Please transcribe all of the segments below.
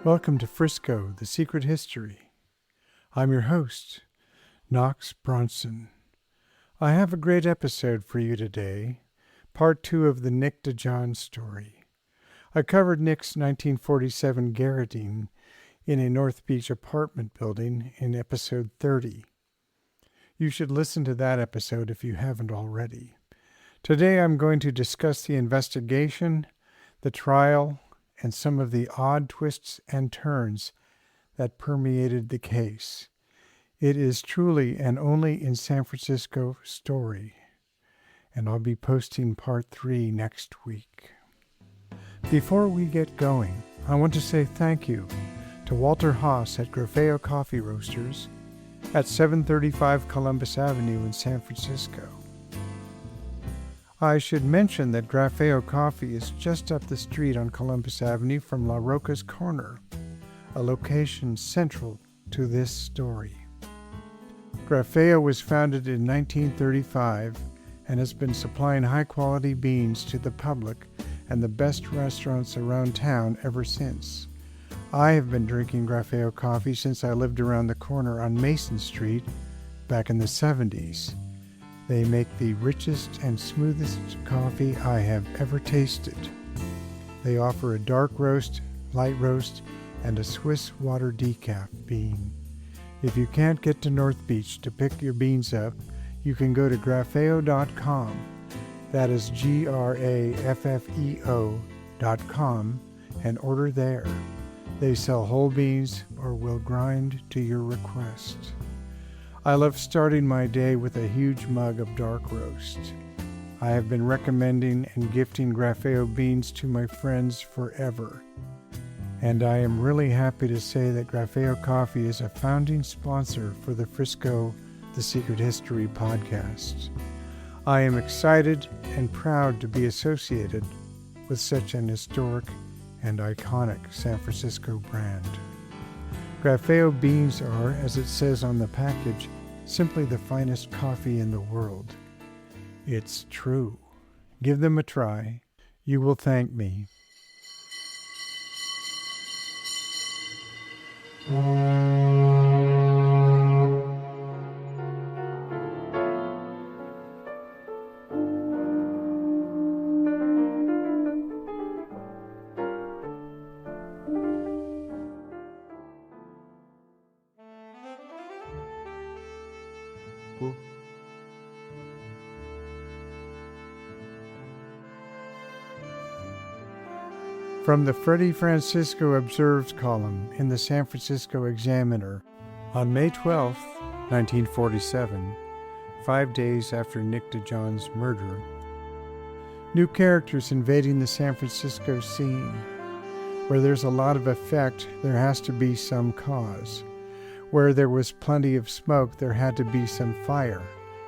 Welcome to Frisco, The Secret History. I'm your host, Knox Bronson. I have a great episode for you today, part 2 of the Nick DeJohn story. I covered Nick's 1947 garroting in a North Beach apartment building in episode 30. You should listen to that episode if you haven't already. Today I'm going to discuss the investigation, the trial, and some of the odd twists and turns that permeated the case. It is truly an only in San Francisco story, and I'll be posting part 3 next week. Before we get going, I want to say thank you to Walter Haas at Grafeo Coffee Roasters at 735 Columbus Avenue in San Francisco. I should mention that Grafeo Coffee is just up the street on Columbus Avenue from La Roca's Corner, a location central to this story. Grafeo was founded in 1935 and has been supplying high-quality beans to the public and the best restaurants around town ever since. I have been drinking Grafeo coffee since I lived around the corner on Mason Street back in the 70s. They make the richest and smoothest coffee I have ever tasted. They offer a dark roast, light roast, and a Swiss water decaf bean. If you can't get to North Beach to pick your beans up, you can go to grafeo.com. That is GRAFFEO.com and order there. They sell whole beans or will grind to your request. I love starting my day with a huge mug of dark roast. I have been recommending and gifting Grafeo beans to my friends forever. And I am really happy to say that Grafeo Coffee is a founding sponsor for the Frisco, The Secret History podcast. I am excited and proud to be associated with such an historic and iconic San Francisco brand. Grafeo beans are, as it says on the package, simply the finest coffee in the world. It's true. Give them a try. You will thank me. From the Freddie Francisco Observed column in the San Francisco Examiner, on May 12, 1947, 5 days after Nick DeJohn's murder, new characters invading the San Francisco scene. Where there's a lot of effect, there has to be some cause. Where there was plenty of smoke, there had to be some fire,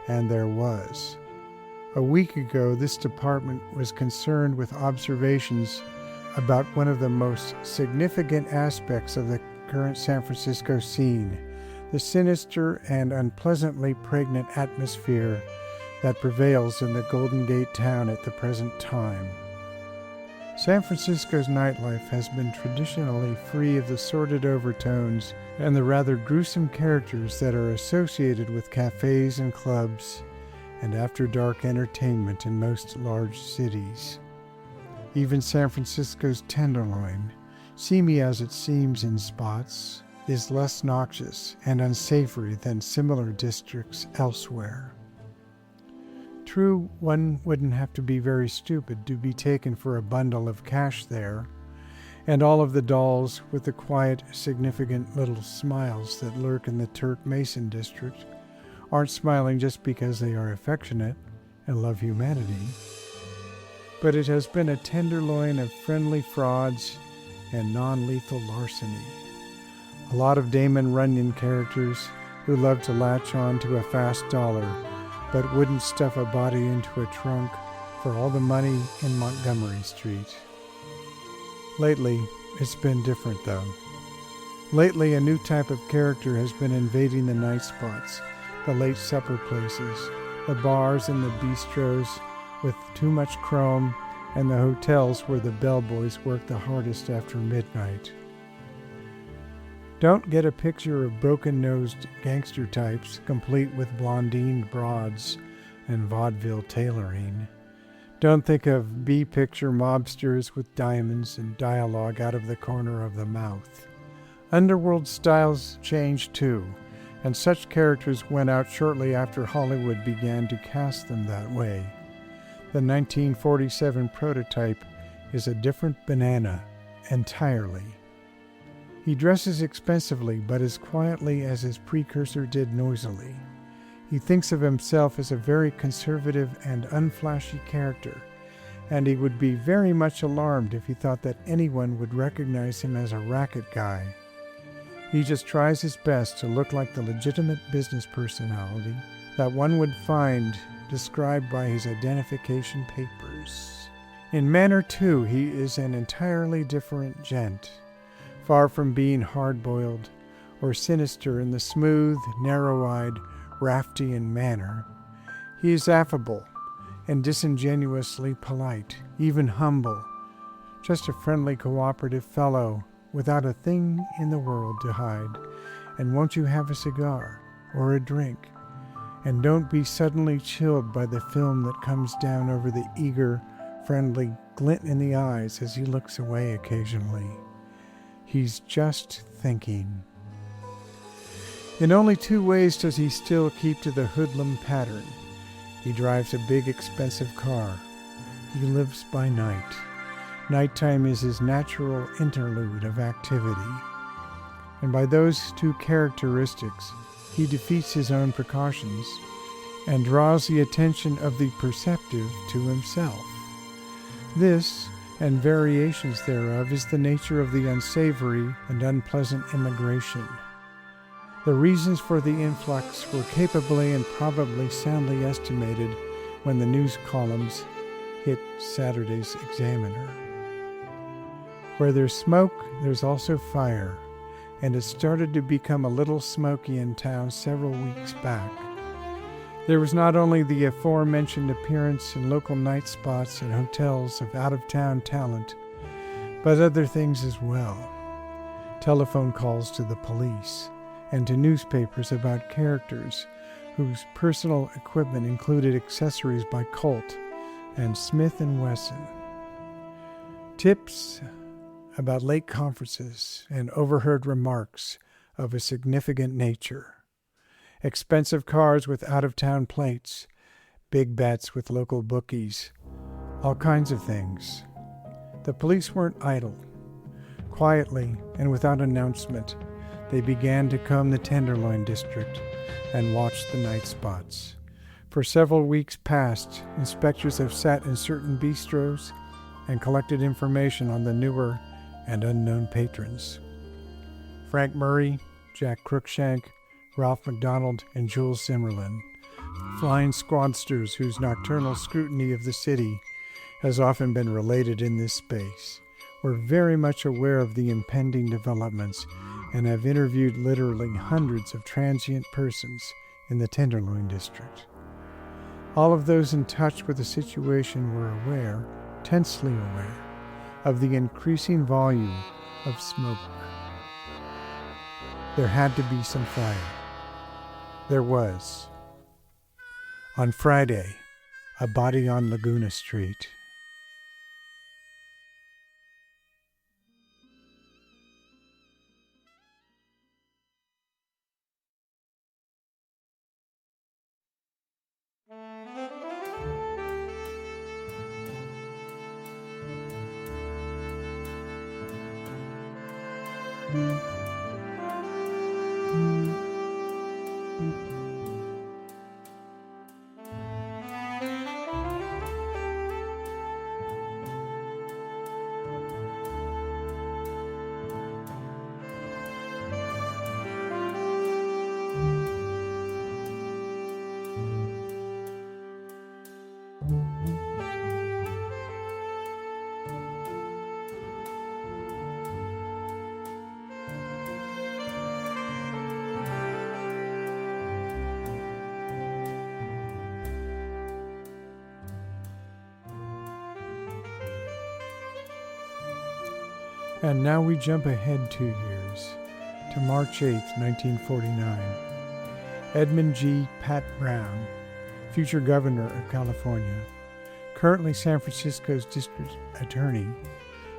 and there was. A week ago, this department was concerned with observations about one of the most significant aspects of the current San Francisco scene, the sinister and unpleasantly pregnant atmosphere that prevails in the Golden Gate town at the present time. San Francisco's nightlife has been traditionally free of the sordid overtones and the rather gruesome characters that are associated with cafes and clubs and after-dark entertainment in most large cities. Even San Francisco's Tenderloin, seamy as it seems in spots, is less noxious and unsavory than similar districts elsewhere. True, one wouldn't have to be very stupid to be taken for a bundle of cash there, and all of the dolls with the quiet, significant little smiles that lurk in the Turk Mason district aren't smiling just because they are affectionate and love humanity. But it has been a tenderloin of friendly frauds and non-lethal larceny. A lot of Damon Runyon characters who love to latch on to a fast dollar, but wouldn't stuff a body into a trunk for all the money in Montgomery Street. Lately, it's been different though. Lately, a new type of character has been invading the night spots, the late supper places, the bars and the bistros with too much chrome, and the hotels where the bellboys work the hardest after midnight. Don't get a picture of broken-nosed gangster types complete with blondined broads and vaudeville tailoring. Don't think of B-picture mobsters with diamonds and dialogue out of the corner of the mouth. Underworld styles changed too, and such characters went out shortly after Hollywood began to cast them that way. The 1947 prototype is a different banana entirely. He dresses expensively, but as quietly as his precursor did noisily. He thinks of himself as a very conservative and unflashy character, and he would be very much alarmed if he thought that anyone would recognize him as a racket guy. He just tries his best to look like the legitimate business personality that one would find described by his identification papers. In manner, too, he is an entirely different gent, far from being hard-boiled or sinister in the smooth, narrow-eyed, Raftian manner. He is affable and disingenuously polite, even humble, just a friendly, cooperative fellow without a thing in the world to hide. And won't you have a cigar or a drink? And don't be suddenly chilled by the film that comes down over the eager, friendly glint in the eyes as he looks away occasionally. He's just thinking. In only 2 ways does he still keep to the hoodlum pattern. He drives a big, expensive car. He lives by night. Nighttime is his natural interlude of activity. And by those 2 characteristics, he defeats his own precautions and draws the attention of the perceptive to himself. This, and variations thereof, is the nature of the unsavory and unpleasant immigration. The reasons for the influx were capably and probably soundly estimated when the news columns hit Saturday's Examiner. Where there's smoke, there's also fire, and it started to become a little smoky in town several weeks back. There was not only the aforementioned appearance in local night spots and hotels of out-of-town talent, but other things as well. Telephone calls to the police and to newspapers about characters whose personal equipment included accessories by Colt and Smith & Wesson. Tips about late conferences and overheard remarks of a significant nature. Expensive cars with out-of-town plates, big bets with local bookies, all kinds of things. The police weren't idle. Quietly and without announcement, they began to comb the Tenderloin district and watch the night spots. For several weeks past, inspectors have sat in certain bistros and collected information on the newer and unknown patrons. Frank Murray, Jack Cruikshank, Ralph McDonald, and Jules Zimmerlin, flying squadsters whose nocturnal scrutiny of the city has often been related in this space, were very much aware of the impending developments and have interviewed literally hundreds of transient persons in the Tenderloin district. All of those in touch with the situation were aware, tensely aware, of the increasing volume of smoke. There had to be some fire. There was. On Friday, a body on Laguna Street. And now we jump ahead 2 years to March 8, 1949. Edmund G. Pat Brown, future governor of California, currently San Francisco's district attorney,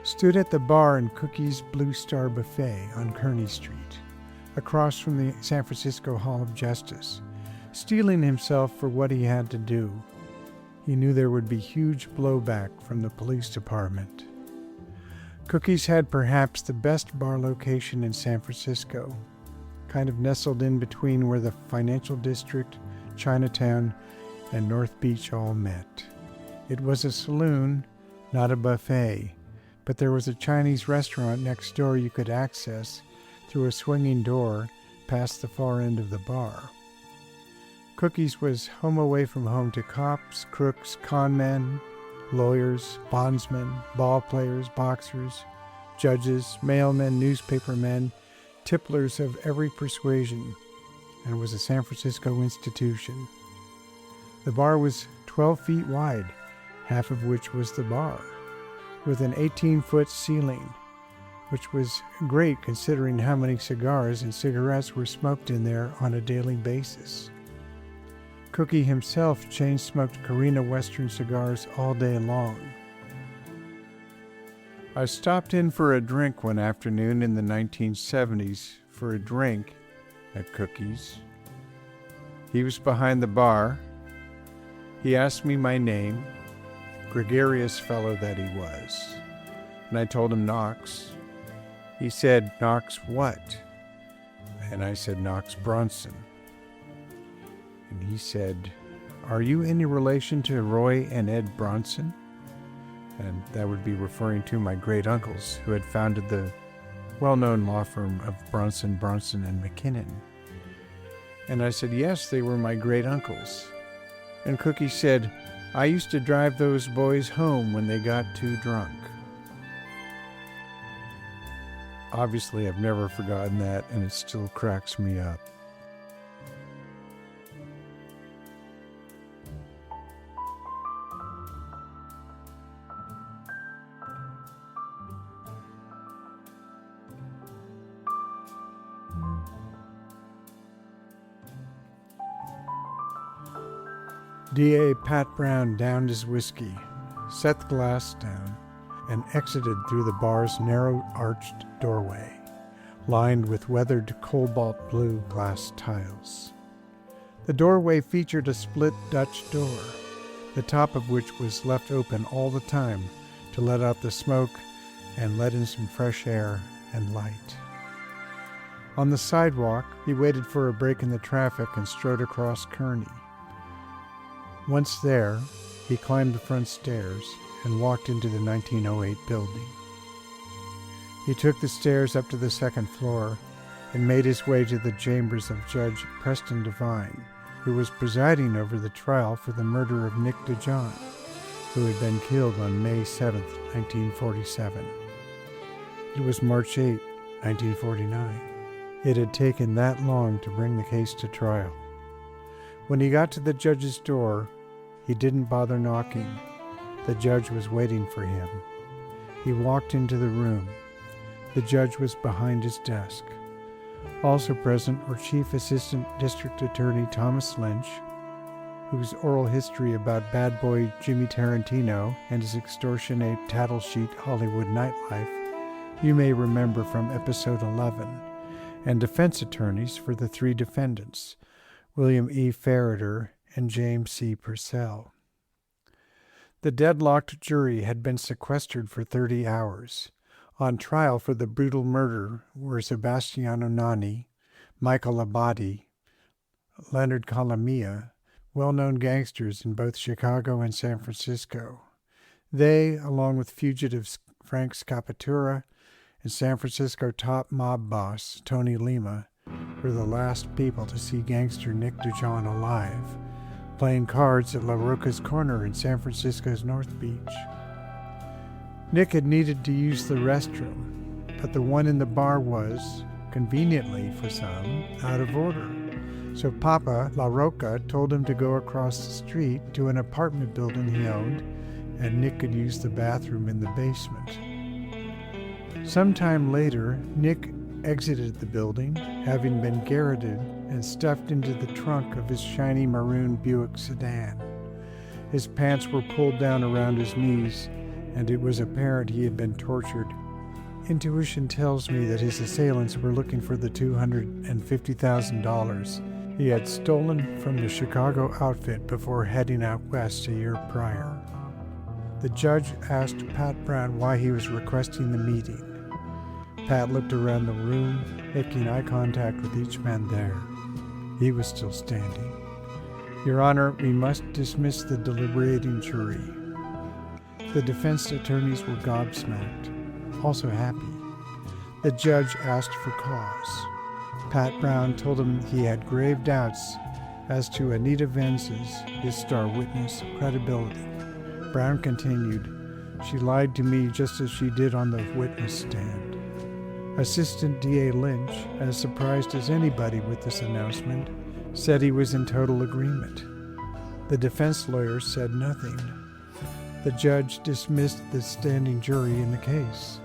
stood at the bar in Cookie's Blue Star Buffet on Kearny Street, across from the San Francisco Hall of Justice, steeling himself for what he had to do. He knew there would be huge blowback from the police department. Cookie's had perhaps the best bar location in San Francisco, kind of nestled in between where the financial district, Chinatown, and North Beach all met. It was a saloon, not a buffet, but there was a Chinese restaurant next door you could access through a swinging door past the far end of the bar. Cookie's was home away from home to cops, crooks, con men, lawyers, bondsmen, ball players, boxers, judges, mailmen, newspapermen, tipplers of every persuasion, and was a San Francisco institution. The bar was 12 feet wide, half of which was the bar, with an 18-foot ceiling, which was great considering how many cigars and cigarettes were smoked in there on a daily basis. Cookie himself chain-smoked Carina Western cigars all day long. I stopped in for a drink one afternoon in the 1970s for a drink at Cookie's. He was behind the bar. He asked me my name, gregarious fellow that he was, and I told him Knox. He said, "Knox what?" And I said, "Knox Bronson." And he said, "Are you any relation to Roy and Ed Bronson?" And that would be referring to my great uncles who had founded the well-known law firm of Bronson, and McKinnon. And I said, "Yes, they were my great uncles." And Cookie said, "I used to drive those boys home when they got too drunk." Obviously, I've never forgotten that, and it still cracks me up. D.A. Pat Brown downed his whiskey, set the glass down, and exited through the bar's narrow arched doorway, lined with weathered cobalt blue glass tiles. The doorway featured a split Dutch door, the top of which was left open all the time to let out the smoke and let in some fresh air and light. On the sidewalk, he waited for a break in the traffic and strode across Kearny. Once there, he climbed the front stairs and walked into the 1908 building. He took the stairs up to the second floor and made his way to the chambers of Judge Preston Devine, who was presiding over the trial for the murder of Nick DeJohn, who had been killed on May 7, 1947. It was March 8, 1949. It had taken that long to bring the case to trial. When he got to the judge's door, he didn't bother knocking. The judge was waiting for him. He walked into the room. The judge was behind his desk. Also present were Chief Assistant District Attorney Thomas Lynch, whose oral history about bad boy Jimmy Tarantino and his extortionate tattle sheet Hollywood nightlife you may remember from episode 11, and defense attorneys for the three defendants, William E. Ferreter and James C. Purcell. The deadlocked jury had been sequestered for 30 hours. On trial for the brutal murder were Sebastiano Nani, Michael Abadi, Leonard Calamia, well-known gangsters in both Chicago and San Francisco. They, along with fugitives Frank Scapatura and San Francisco top mob boss Tony Lima, were the last people to see gangster Nick DeJohn alive, playing cards at La Roca's Corner in San Francisco's North Beach. Nick had needed to use the restroom, but the one in the bar was, conveniently for some, out of order. So Papa La Roca told him to go across the street to an apartment building he owned, and Nick could use the bathroom in the basement. Sometime later, Nick exited the building, having been garroted and stuffed into the trunk of his shiny maroon Buick sedan. His pants were pulled down around his knees, and it was apparent he had been tortured. Intuition tells me that his assailants were looking for the $250,000 he had stolen from the Chicago outfit before heading out west a year prior. The judge asked Pat Brown why he was requesting the meeting. Pat looked around the room, making eye contact with each man there. He was still standing. Your Honor, we must dismiss the deliberating jury. The defense attorneys were gobsmacked, also happy. The judge asked for cause. Pat Brown told him he had grave doubts as to Anita Vence's, his star witness, credibility. Brown continued, "She lied to me just as she did on the witness stand." Assistant DA Lynch, as surprised as anybody with this announcement, said he was in total agreement. The defense lawyers said nothing. The judge dismissed the standing jury in the case.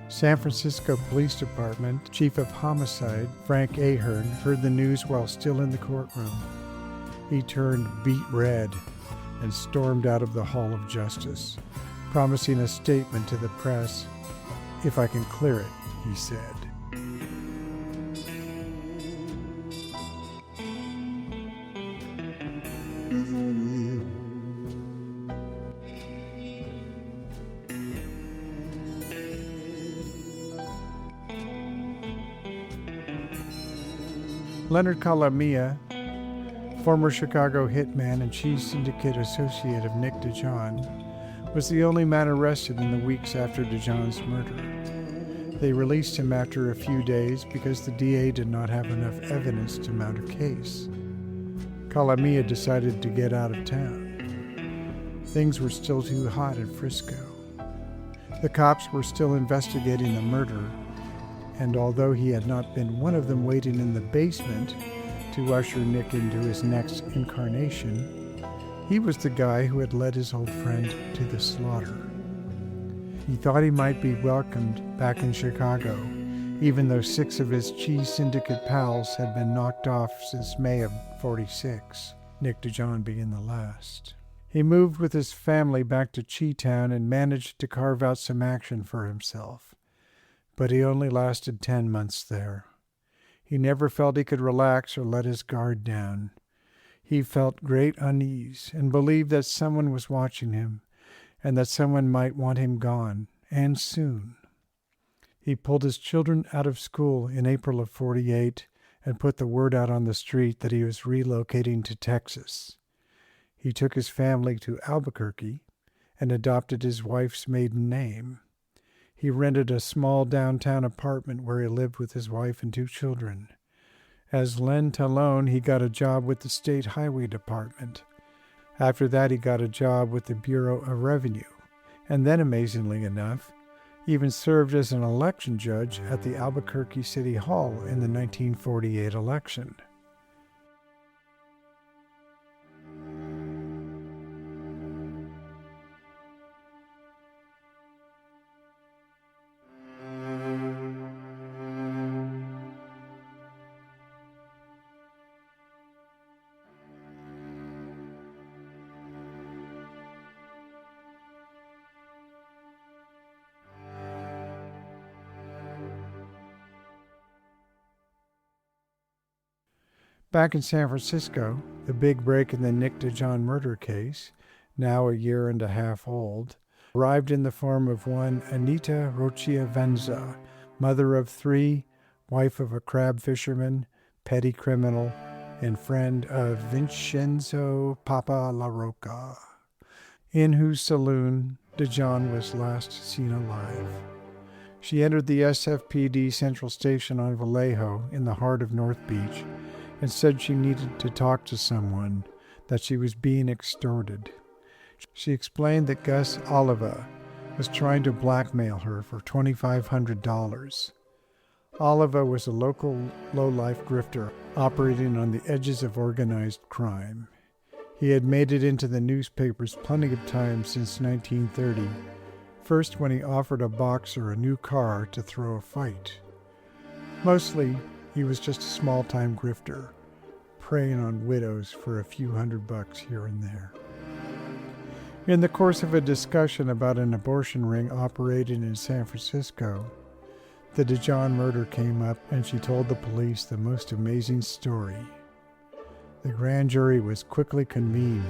San Francisco Police Department Chief of Homicide Frank Ahern heard the news while still in the courtroom. He turned beet red and stormed out of the Hall of Justice, promising a statement to the press. "If I can clear it," he said. Leonard Calamia, former Chicago hitman and chief syndicate associate of Nick DeJohn, was the only man arrested in the weeks after DeJohn's murder. They released him after a few days because the DA did not have enough evidence to mount a case. Calamia decided to get out of town. Things were still too hot in Frisco. The cops were still investigating the murder, and although he had not been one of them waiting in the basement to usher Nick into his next incarnation, he was the guy who had led his old friend to the slaughter. He thought he might be welcomed back in Chicago, even though 6 of his cheese syndicate pals had been knocked off since May of '46, Nick DeJohn being the last. He moved with his family back to Cheetown and managed to carve out some action for himself. But he only lasted 10 months there. He never felt he could relax or let his guard down. He felt great unease and believed that someone was watching him and that someone might want him gone, and soon. He pulled his children out of school in April of '48 and put the word out on the street that he was relocating to Texas. He took his family to Albuquerque and adopted his wife's maiden name. He rented a small downtown apartment where he lived with his wife and 2 children. As Len Talone, he got a job with the State Highway Department. After that, he got a job with the Bureau of Revenue, and then, amazingly enough, even served as an election judge at the Albuquerque City Hall in the 1948 election. Back in San Francisco, the big break in the Nick DeJohn murder case, now a year and a half old, arrived in the form of one Anita Rocha Venza, mother of 3, wife of a crab fisherman, petty criminal, and friend of Vincenzo Papa La Roca, in whose saloon DeJohn was last seen alive. She entered the SFPD Central Station on Vallejo in the heart of North Beach and said she needed to talk to someone, that she was being extorted. She explained that Gus Oliva was trying to blackmail her for $2,500. Oliva was a local low-life grifter operating on the edges of organized crime. He had made it into the newspapers plenty of times since 1930 First, when he offered a boxer a new car to throw a fight. Mostly, he was just a small-time grifter, preying on widows for a few $100 here and there. In the course of a discussion about an abortion ring operating in San Francisco, the DeJohn murder came up, and she told the police the most amazing story. The grand jury was quickly convened.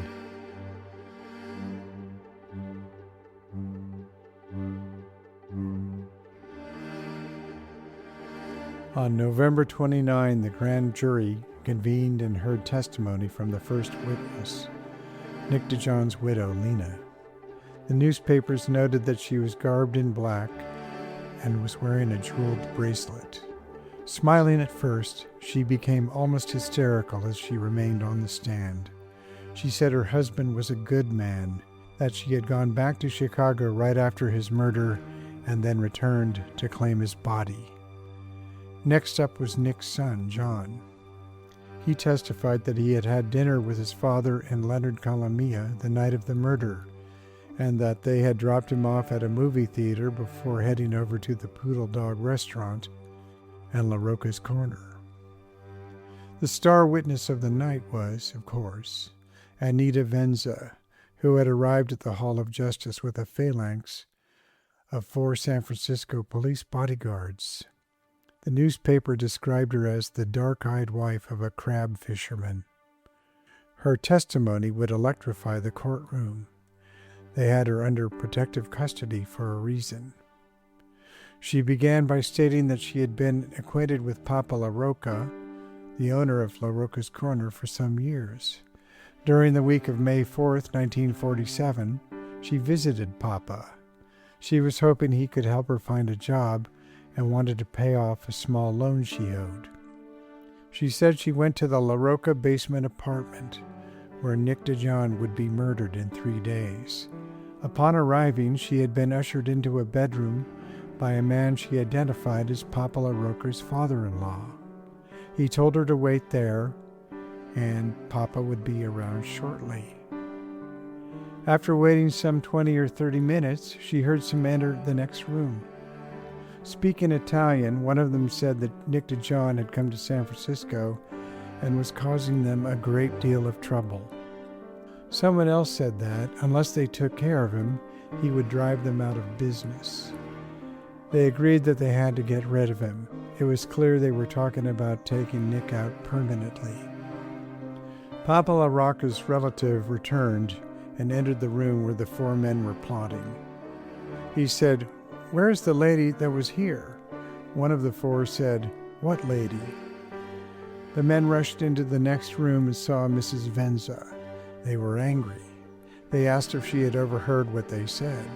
On November 29, the grand jury convened and heard testimony from the first witness, Nick DeJohn's widow, Lena. The newspapers noted that she was garbed in black and was wearing a jeweled bracelet. Smiling at first, she became almost hysterical as she remained on the stand. She said her husband was a good man, that she had gone back to Chicago right after his murder and then returned to claim his body. Next up was Nick's son, John. He testified that he had had dinner with his father and Leonard Calamia the night of the murder, and that they had dropped him off at a movie theater before heading over to the Poodle Dog restaurant and La Roca's Corner. The star witness of the night was, of course, Anita Venza, who had arrived at the Hall of Justice with a phalanx of 4 San Francisco police bodyguards. The newspaper described her as the dark-eyed wife of a crab fisherman. Her testimony would electrify the courtroom. They had her under protective custody for a reason. She began by stating that she had been acquainted with Papa La Roca, the owner of La Roca's Corner, for some years. During the week of May 4th, 1947, she visited Papa. She was hoping he could help her find a job and wanted to pay off a small loan she owed. She said she went to the La Roca basement apartment, where Nick DeJohn would be murdered in 3 days. Upon arriving, she had been ushered into a bedroom by a man she identified as Papa La Roca's father-in-law. He told her to wait there, and Papa would be around shortly. After waiting some 20 or 30 minutes, she heard some enter the next room. Speaking Italian, one of them said that Nick DeJohn had come to San Francisco and was causing them a great deal of trouble. Someone else said that, unless they took care of him, he would drive them out of business. They agreed that they had to get rid of him. It was clear they were talking about taking Nick out permanently. Papa La Roca's relative returned and entered the room where the 4 men were plotting. He said, "Where's the lady that was here?" One of the 4 said, "What lady?" The men rushed into the next room and saw Mrs. Venza. They were angry. They asked her if she had overheard what they said.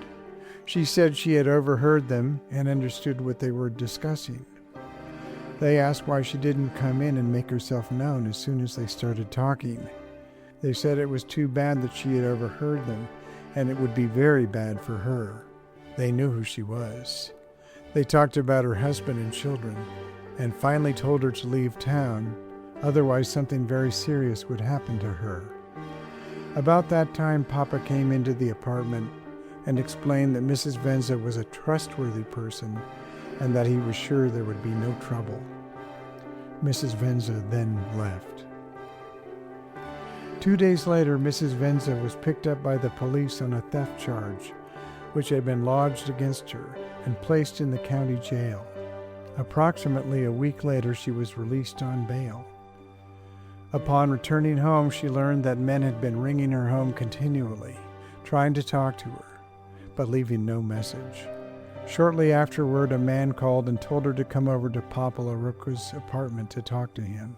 She said she had overheard them and understood what they were discussing. They asked why she didn't come in and make herself known as soon as they started talking. They said it was too bad that she had overheard them, and it would be very bad for her. They knew who she was. They talked about her husband and children, and finally told her to leave town, otherwise something very serious would happen to her. About that time, Papa came into the apartment and explained that Mrs. Venza was a trustworthy person and that he was sure there would be no trouble. Mrs. Venza then left. 2 days later, Mrs. Venza was picked up by the police on a theft charge, which had been lodged against her and placed in the county jail. Approximately a week later, she was released on bail. Upon returning home, she learned that men had been ringing her home continually, trying to talk to her, but leaving no message. Shortly afterward, a man called and told her to come over to Papa La Roca's apartment to talk to him.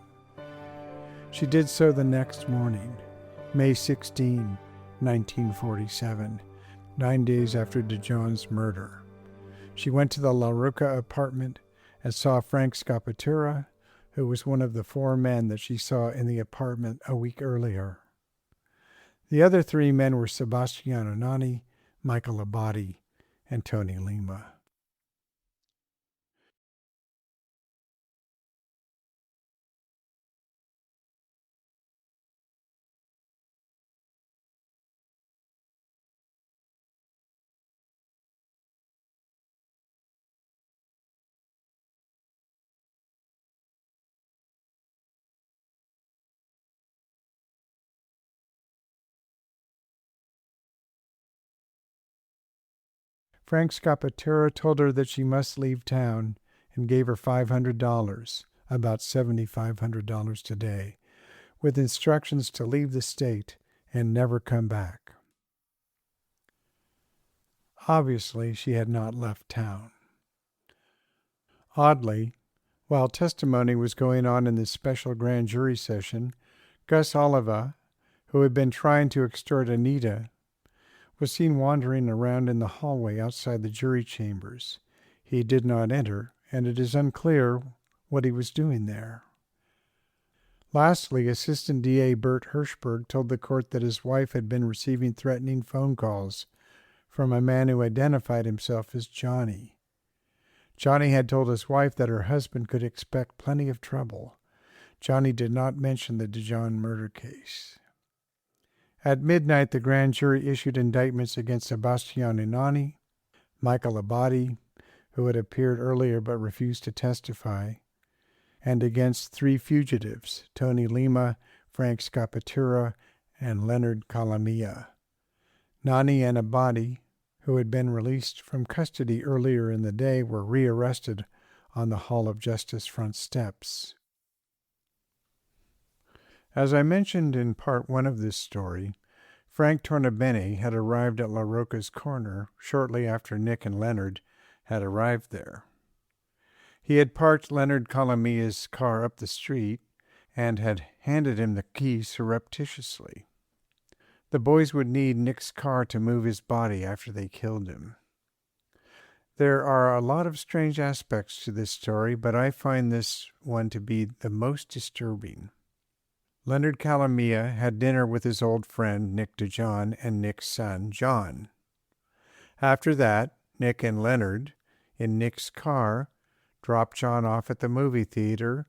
She did so the next morning, May 16, 1947, 9 days after DeJohn's murder. She went to the La Roca apartment and saw Frank Scapatura, who was one of the 4 men that she saw in the apartment a week earlier. The other 3 men were Sebastiano Nani, Michael Abadi, and Tony Lima. Frank Scapatura told her that she must leave town and gave her $500, about $7,500 today, with instructions to leave the state and never come back. Obviously, she had not left town. Oddly, while testimony was going on in this special grand jury session, Gus Oliva, who had been trying to extort Anita, was seen wandering around in the hallway outside the jury chambers. He did not enter, and it is unclear what he was doing there. Lastly, Assistant DA Bert Hirschberg told the court that his wife had been receiving threatening phone calls from a man who identified himself as Johnny. Johnny had told his wife that her husband could expect plenty of trouble. Johnny did not mention the DeJohn murder case. At midnight, the grand jury issued indictments against Sebastian Inani, Michael Abadi, who had appeared earlier but refused to testify, and against 3 fugitives, Tony Lima, Frank Scapatura, and Leonard Calamia. Nani and Abadi, who had been released from custody earlier in the day, were rearrested on the Hall of Justice front steps. As I mentioned in part 1 of this story, Frank Tornabene had arrived at La Roca's corner shortly after Nick and Leonard had arrived there. He had parked Leonard Calamia's car up the street and had handed him the keys surreptitiously. The boys would need Nick's car to move his body after they killed him. There are a lot of strange aspects to this story, but I find this one to be the most disturbing. Leonard Calamia had dinner with his old friend Nick DeJohn and Nick's son, John. After that, Nick and Leonard, in Nick's car, dropped John off at the movie theater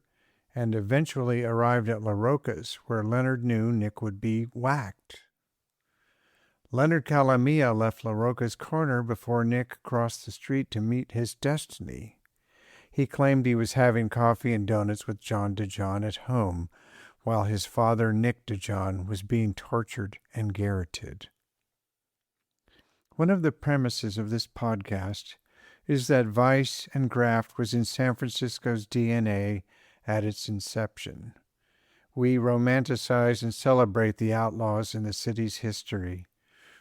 and eventually arrived at La Roca's, where Leonard knew Nick would be whacked. Leonard Calamia left La Roca's corner before Nick crossed the street to meet his destiny. He claimed he was having coffee and donuts with John DeJohn at home, while his father, Nick DeJohn, was being tortured and garroted. One of the premises of this podcast is that vice and graft was in San Francisco's DNA at its inception. We romanticize and celebrate the outlaws in the city's history,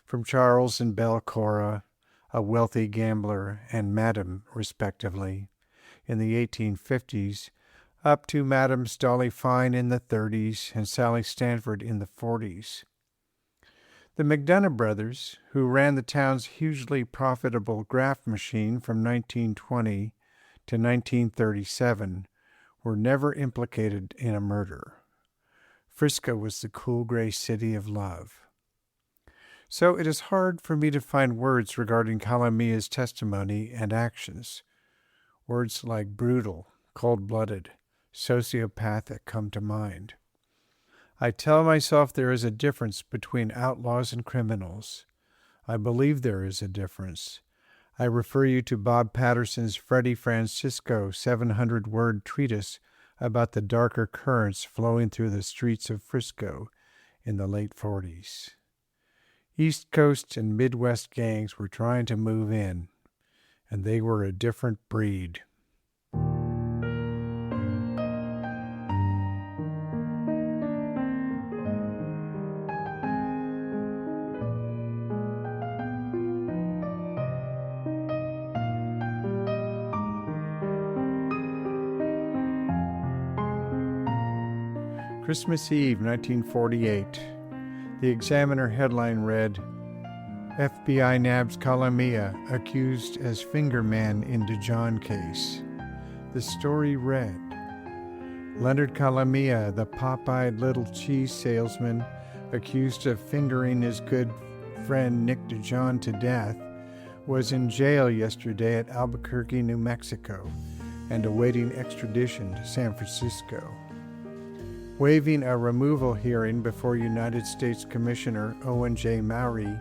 from Charles and Belle Cora, a wealthy gambler, and Madam, respectively, in the 1850s, up to Madams Dolly Fine in the 30s and Sally Stanford in the 40s. The McDonough brothers, who ran the town's hugely profitable graft machine from 1920 to 1937, were never implicated in a murder. Frisco was the cool gray city of love. So it is hard for me to find words regarding Calamia's testimony and actions. Words like brutal, cold-blooded, sociopathic come to mind. I tell myself there is a difference between outlaws and criminals. I believe there is a difference. I refer you to Bob Patterson's Freddie Francisco 700-word treatise about the darker currents flowing through the streets of Frisco in the late 40s. East Coast and Midwest gangs were trying to move in, and they were a different breed. Christmas Eve, 1948. The Examiner headline read, FBI nabs Calamia, accused as fingerman in DeJohn case. The story read, Leonard Calamia, the pop-eyed little cheese salesman accused of fingering his good friend Nick DeJohn to death, was in jail yesterday at Albuquerque, New Mexico, and awaiting extradition to San Francisco. Waiving a removal hearing before United States Commissioner Owen J. Mowry,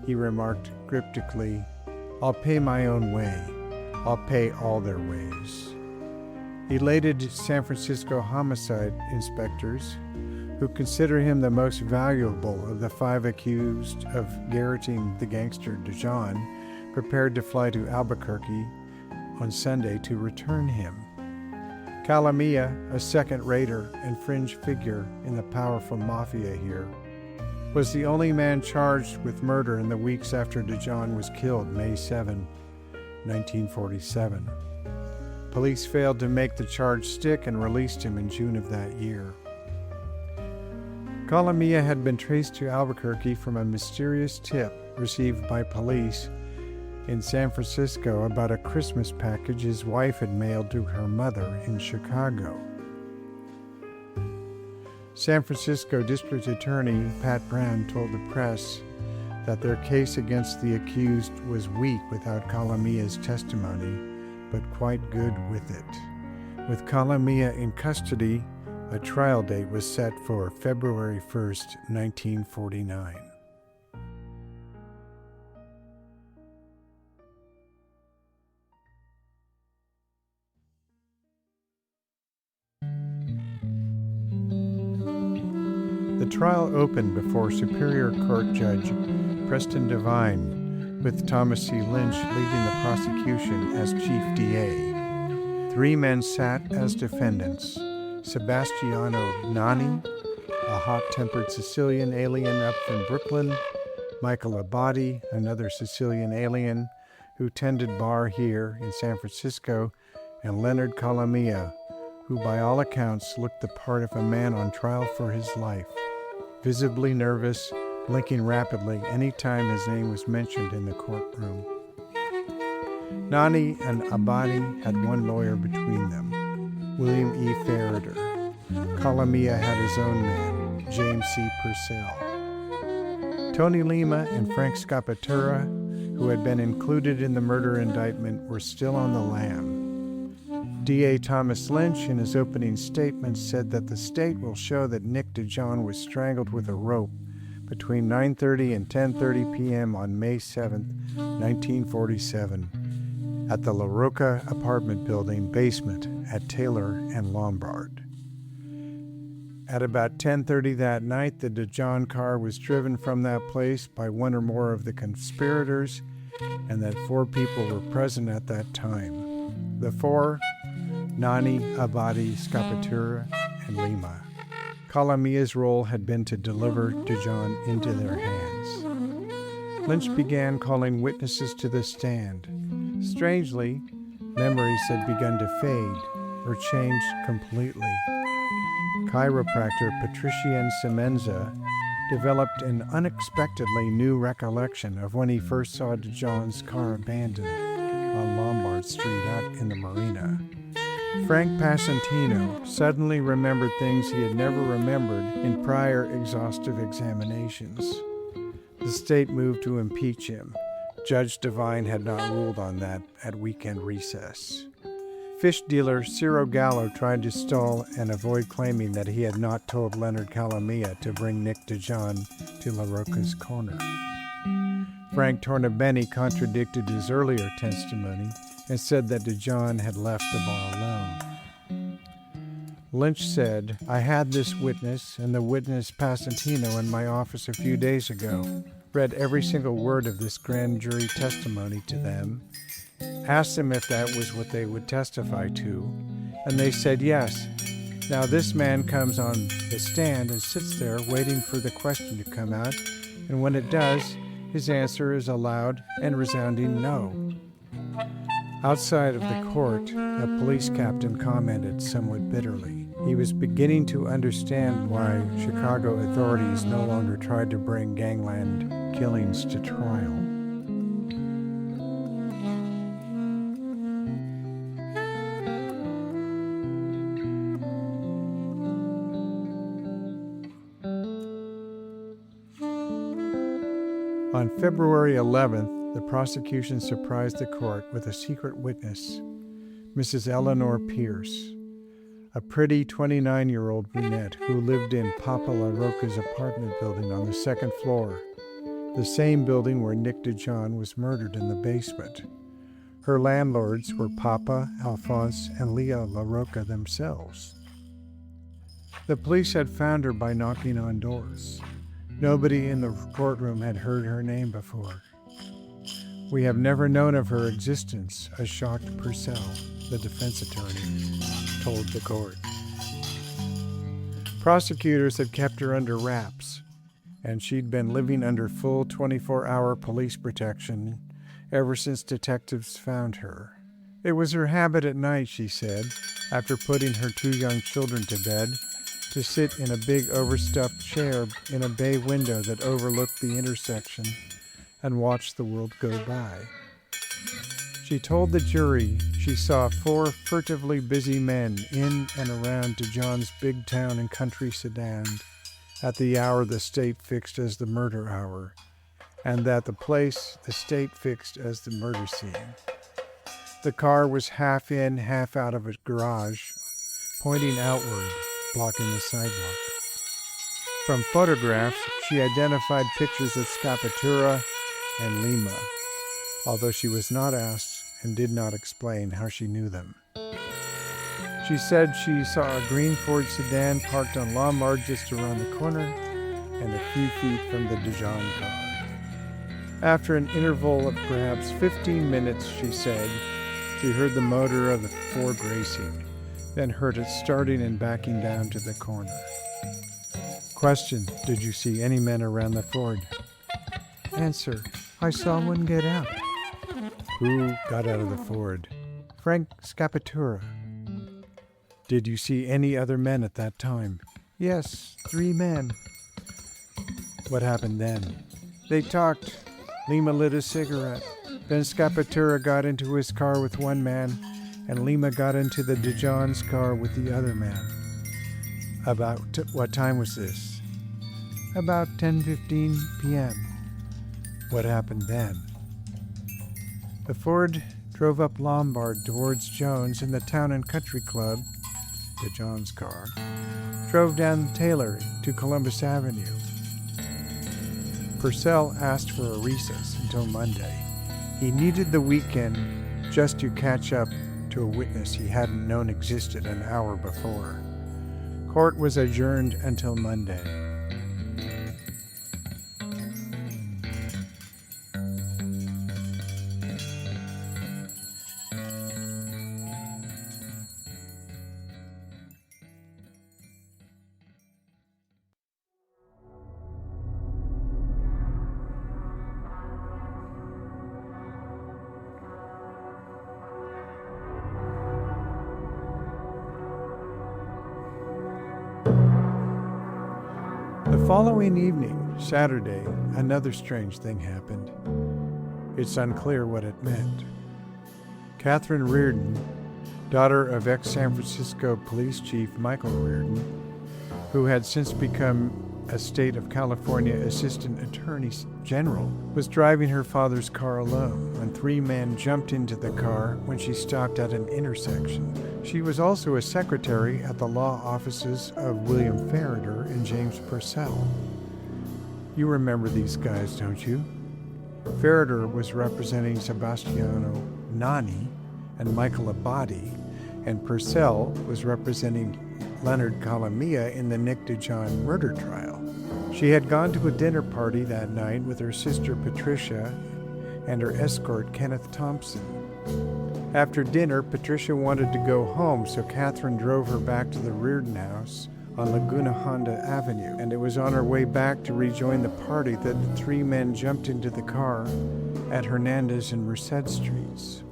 he remarked cryptically, I'll pay my own way. I'll pay all their ways. Elated San Francisco homicide inspectors, who consider him the most valuable of the 5 accused of garroting the gangster DeJohn, prepared to fly to Albuquerque on Sunday to return him. Calamia, a second-rater and fringe figure in the powerful mafia here, was the only man charged with murder in the weeks after DeJohn was killed May 7, 1947. Police failed to make the charge stick and released him in June of that year. Calamia had been traced to Albuquerque from a mysterious tip received by police in San Francisco about a Christmas package his wife had mailed to her mother in Chicago. San Francisco District Attorney Pat Brown told the press that their case against the accused was weak without Calamia's testimony, but quite good with it. With Calamia in custody, a trial date was set for February 1st, 1949. The trial opened before Superior Court Judge Preston Devine, with Thomas C. Lynch leading the prosecution as Chief DA. 3 men sat as defendants: Sebastiano Nani, a hot-tempered Sicilian alien up from Brooklyn; Michael Abadi, another Sicilian alien who tended bar here in San Francisco; and Leonard Calamia, who by all accounts looked the part of a man on trial for his life, visibly nervous, blinking rapidly any time his name was mentioned in the courtroom. Nani and Abadi had one lawyer between them, William E. Farrader. Calamia had his own man, James C. Purcell. Tony Lima and Frank Scapatura, who had been included in the murder indictment, were still on the lam. DA Thomas Lynch, in his opening statement, said that the state will show that Nick DeJohn was strangled with a rope between 9:30 and 10:30 p.m. on May 7, 1947, at the La Rocca apartment building basement at Taylor and Lombard. At about 10:30 that night, the DeJohn car was driven from that place by one or more of the conspirators, and that 4 people were present at that time. The 4: Nani, Abadi, Scapatura, and Lima. Calamia's role had been to deliver DeJohn into their hands. Lynch began calling witnesses to the stand. Strangely, memories had begun to fade or changed completely. Chiropractor Patrician Semenza developed an unexpectedly new recollection of when he first saw DeJohn's car abandoned on Lombard Street out in the marina. Frank Passantino suddenly remembered things he had never remembered in prior exhaustive examinations. The state moved to impeach him. Judge Devine had not ruled on that at weekend recess. Fish dealer Ciro Gallo tried to stall and avoid claiming that he had not told Leonard Calamia to bring Nick DeJohn to La Rocca's corner. Frank Tornabene contradicted his earlier testimony and said that DeJohn had left the bar alone. Lynch said, "I had this witness and the witness Passantino in my office a few days ago, read every single word of this grand jury testimony to them, asked them if that was what they would testify to, and they said yes. Now this man comes on the stand and sits there waiting for the question to come out, and when it does, his answer is a loud and resounding no." Outside of the court, a police captain commented somewhat bitterly. He was beginning to understand why Chicago authorities no longer tried to bring gangland killings to trial. On February 11th, the prosecution surprised the court with a secret witness, Mrs. Eleanor Pierce, a pretty 29-year-old brunette who lived in Papa La Rocca's apartment building on the 2nd floor, the same building where Nick DeJohn was murdered in the basement. Her landlords were Papa, Alphonse, and Leah La Rocca themselves. The police had found her by knocking on doors. Nobody in the courtroom had heard her name before. We have never known of her existence, a shocked Purcell, the defense attorney, told the court. Prosecutors had kept her under wraps, and she'd been living under full 24-hour police protection ever since detectives found her. It was her habit at night, she said, after putting her 2 young children to bed, to sit in a big overstuffed chair in a bay window that overlooked the intersection and watch the world go by. She told the jury she saw 4 furtively busy men in and around DeJohn's big town and country sedan at the hour the state fixed as the murder hour, and that the place the state fixed as the murder scene. The car was half in, half out of a garage, pointing outward, blocking the sidewalk. From photographs, she identified pictures of Scapatura and Lima, although she was not asked and did not explain how she knew them. She said she saw a green Ford sedan parked on Lombard just around the corner and a few feet from the DeJohn car. After an interval of perhaps 15 minutes, she said, she heard the motor of the Ford racing, then heard it starting and backing down to the corner. Question, did you see any men around the Ford? Answer, I saw one get out. Who got out of the Ford? Frank Scapatura. Did you see any other men at that time? Yes, 3 men. What happened then? They talked. Lima lit a cigarette. Then Scapatura got into his car with 1 man, and Lima got into the DeJohn's car with the other man. About what time was this? About 10:15 p.m. What happened then? The Ford drove up Lombard towards Jones in the Town and Country Club, DeJohn's car, drove down Taylor to Columbus Avenue. Purcell asked for a recess until Monday. He needed the weekend just to catch up to a witness he hadn't known existed an hour before. Court was adjourned until Monday. The following evening, Saturday, another strange thing happened. It's unclear what it meant. Catherine Reardon, daughter of ex-San Francisco Police Chief Michael Reardon, who had since become a state of California Assistant Attorney General, was driving her father's car alone when 3 men jumped into the car when she stopped at an intersection. She was also a secretary at the law offices of William Ferreter and James Purcell. You remember these guys, don't you? Ferreter was representing Sebastiano Nani and Michael Abadi, and Purcell was representing Leonard Calamia in the Nick DeJohn murder trial. She had gone to a dinner party that night with her sister Patricia and her escort Kenneth Thompson. After dinner, Patricia wanted to go home, so Catherine drove her back to the Reardon house on Laguna Honda Avenue, and it was on her way back to rejoin the party that the 3 men jumped into the car at Hernandez and Merced Streets.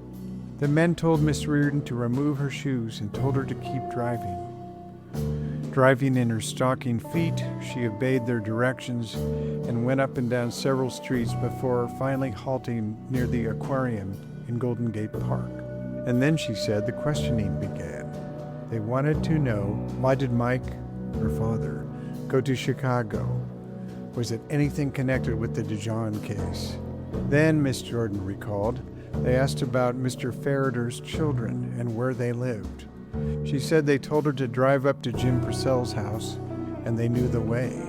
The men told Miss Reardon to remove her shoes and told her to keep driving. Driving in her stocking feet, she obeyed their directions and went up and down several streets before finally halting near the aquarium in Golden Gate Park. And then, she said, the questioning began. They wanted to know, why did Mike, her father, go to Chicago? Was it anything connected with the DeJohn case? Then, Miss Jordan recalled, they asked about Mr. Ferreter's children and where they lived. She said they told her to drive up to Jim Purcell's house, and they knew the way.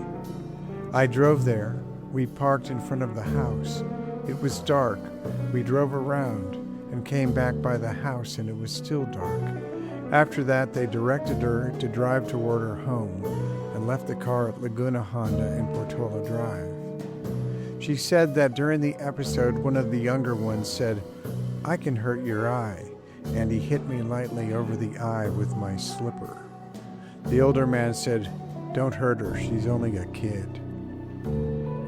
I drove there. We parked in front of the house. It was dark. We drove around and came back by the house, and it was still dark. After that, they directed her to drive toward her home and left the car at Laguna Honda and Portola Drive. She said that during the episode, one of the younger ones said, "I can hurt your eye," and he hit me lightly over the eye with my slipper. The older man said, "Don't hurt her, she's only a kid."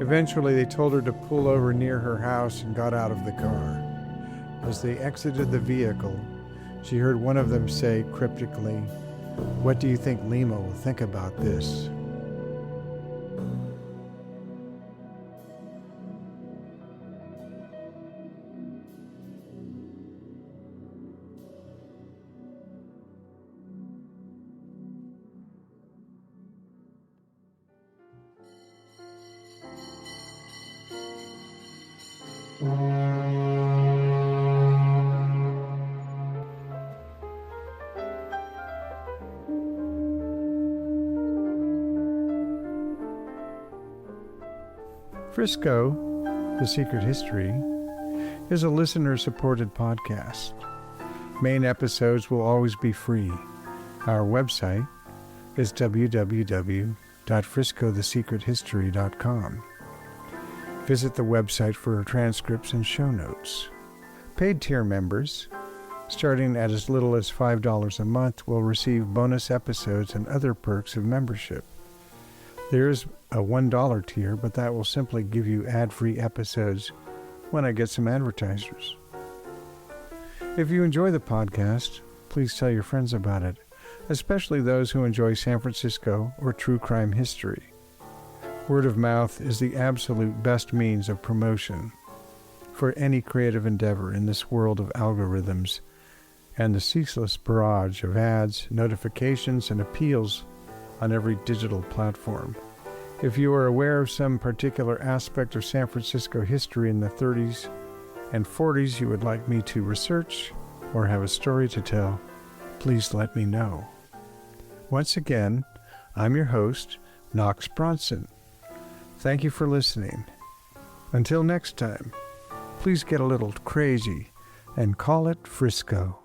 Eventually, they told her to pull over near her house and got out of the car. As they exited the vehicle, she heard one of them say cryptically, "What do you think Lima will think about this?" Frisco, The Secret History, is a listener-supported podcast. Main episodes will always be free. Our website is www.friscothesecrethistory.com. Visit the website for transcripts and show notes. Paid tier members, starting at as little as $5 a month, will receive bonus episodes and other perks of membership. There is a $1 tier, but that will simply give you ad-free episodes when I get some advertisers. If you enjoy the podcast, please tell your friends about it, especially those who enjoy San Francisco or true crime history. Word of mouth is the absolute best means of promotion for any creative endeavor in this world of algorithms and the ceaseless barrage of ads, notifications, and appeals on every digital platform. If you are aware of some particular aspect of San Francisco history in the 30s and 40s you would like me to research or have a story to tell, please let me know. Once again, I'm your host, Knox Bronson. Thank you for listening. Until next time, please get a little crazy and call it Frisco.